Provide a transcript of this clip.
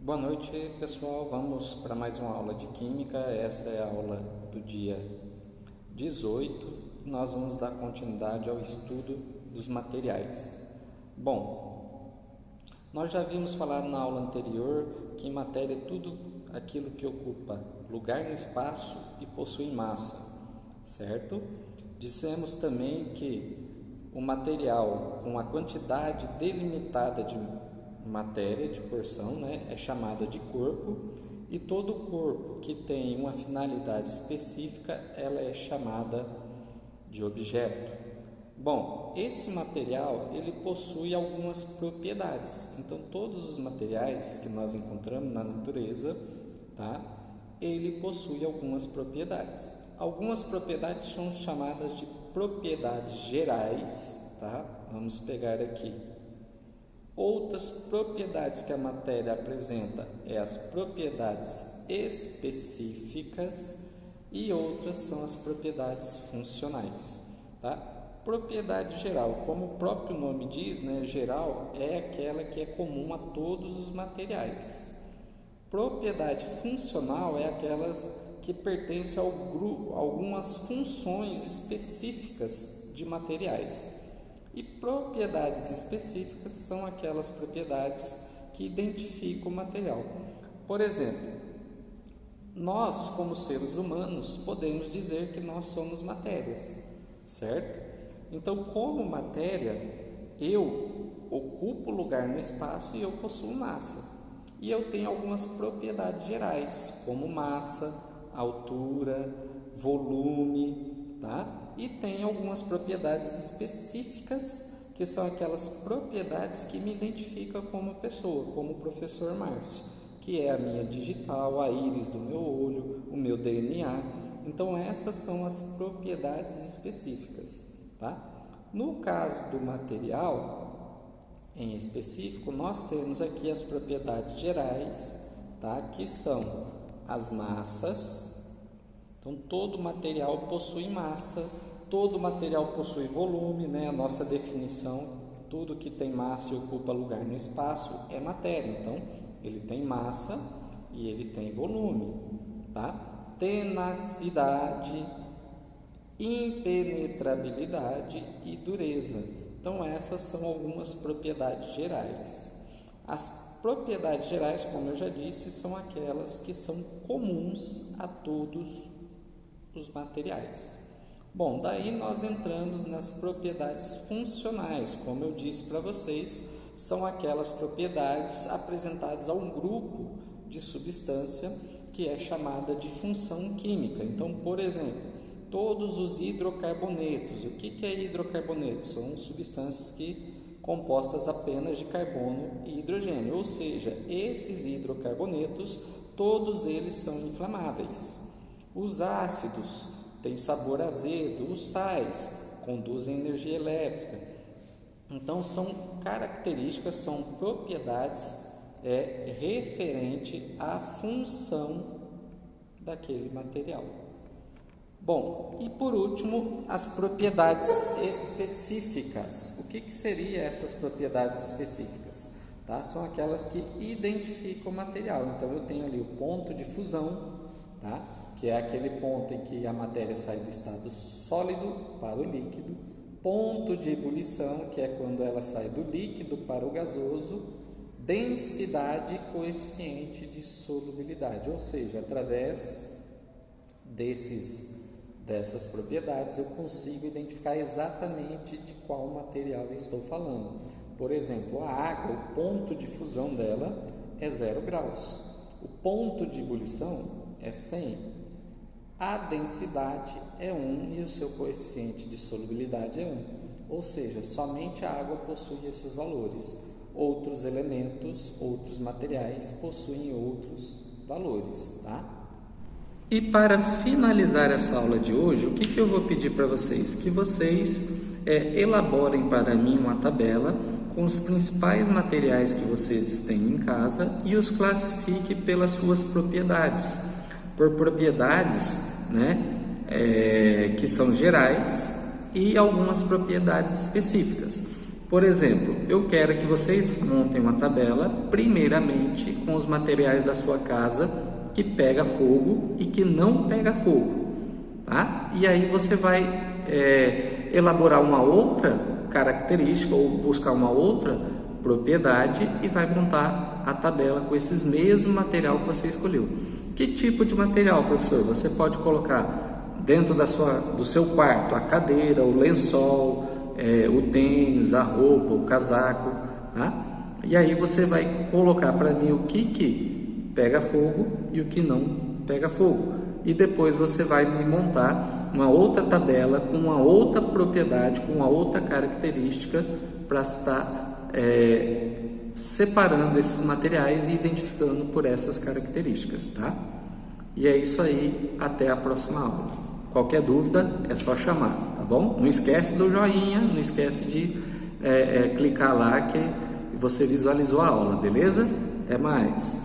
Boa noite, pessoal. Vamos para mais uma aula de Química. Essa é a aula do dia 18 e nós vamos dar continuidade ao estudo dos materiais. Bom, nós já vimos falar na aula anterior que em matéria é tudo aquilo que ocupa lugar no espaço e possui massa, certo? Dissemos também que o material com a quantidade delimitada de matéria, de porção, é chamada de corpo, e todo corpo que tem uma finalidade específica, ela é chamada de objeto. Bom, esse material, ele possui algumas propriedades. Então, todos os materiais que nós encontramos na natureza, ele possui algumas propriedades. Algumas propriedades são chamadas de propriedades gerais, Vamos pegar aqui. Outras propriedades que a matéria apresenta é as propriedades específicas e outras são as propriedades funcionais, Propriedade geral, como o próprio nome diz, geral é aquela que é comum a todos os materiais. Propriedade funcional é aquelas que pertencem ao grupo, algumas funções específicas de materiais. E propriedades específicas são aquelas propriedades que identificam o material. Por exemplo, nós, como seres humanos, podemos dizer que nós somos matérias, certo? Então, como matéria, eu ocupo lugar no espaço e eu possuo massa. E eu tenho algumas propriedades gerais, como massa, altura, volume, E tem algumas propriedades específicas, que são aquelas propriedades que me identificam como pessoa, como o professor Márcio, que é a minha digital, a íris do meu olho, o meu DNA. Então, essas são as propriedades específicas, No caso do material, em específico, nós temos aqui as propriedades gerais, que são as massas. Então, todo material possui massa, todo material possui volume, A nossa definição, tudo que tem massa e ocupa lugar no espaço é matéria. Então, ele tem massa e ele tem volume, Tenacidade, impenetrabilidade e dureza. Então, essas são algumas propriedades gerais. As propriedades gerais, como eu já disse, são aquelas que são comuns a todos os materiais. Bom, daí nós entramos nas propriedades funcionais. Como eu disse para vocês, são aquelas propriedades apresentadas a um grupo de substância que é chamada de função química. Então, por exemplo, todos os hidrocarbonetos. O que é hidrocarboneto? São substâncias compostas apenas de carbono e hidrogênio, ou seja, esses hidrocarbonetos, todos eles são inflamáveis. Os ácidos têm sabor azedo, os sais conduzem energia elétrica. Então, são características, são propriedades referente à função daquele material. Bom, e por último, as propriedades específicas. O que seriam essas propriedades específicas? São aquelas que identificam o material. Então, eu tenho ali o ponto de fusão, que é aquele ponto em que a matéria sai do estado sólido para o líquido. Ponto de ebulição, que é quando ela sai do líquido para o gasoso. Densidade e coeficiente de solubilidade, ou seja, através dessas propriedades eu consigo identificar exatamente de qual material eu estou falando. Por exemplo, a água, o ponto de fusão dela é 0 graus, o ponto de ebulição é 100, a densidade é 1 e o seu coeficiente de solubilidade é 1, ou seja, somente a água possui esses valores. Outros elementos, outros materiais possuem outros valores, E para finalizar essa aula de hoje, o que eu vou pedir para vocês? Que vocês elaborem para mim uma tabela com os principais materiais que vocês têm em casa e os classifique pelas suas propriedades. Por propriedades, que são gerais e algumas propriedades específicas. Por exemplo, eu quero que vocês montem uma tabela, primeiramente com os materiais da sua casa que pega fogo e que não pega fogo, tá? E aí você vai elaborar uma outra característica ou buscar uma outra propriedade e vai montar a tabela com esses mesmos material que você escolheu. Que tipo de material, professor? Você pode colocar dentro do seu quarto a cadeira, o lençol, o tênis, a roupa, o casaco, tá? E aí você vai colocar para mim o que pega fogo e o que não pega fogo. E depois você vai me montar uma outra tabela com uma outra propriedade, com uma outra característica para estar separando esses materiais e identificando por essas características, tá? E é isso aí, até a próxima aula. Qualquer dúvida é só chamar, tá bom? Não esquece do joinha, não esquece de clicar lá que você visualizou a aula, beleza? Até mais!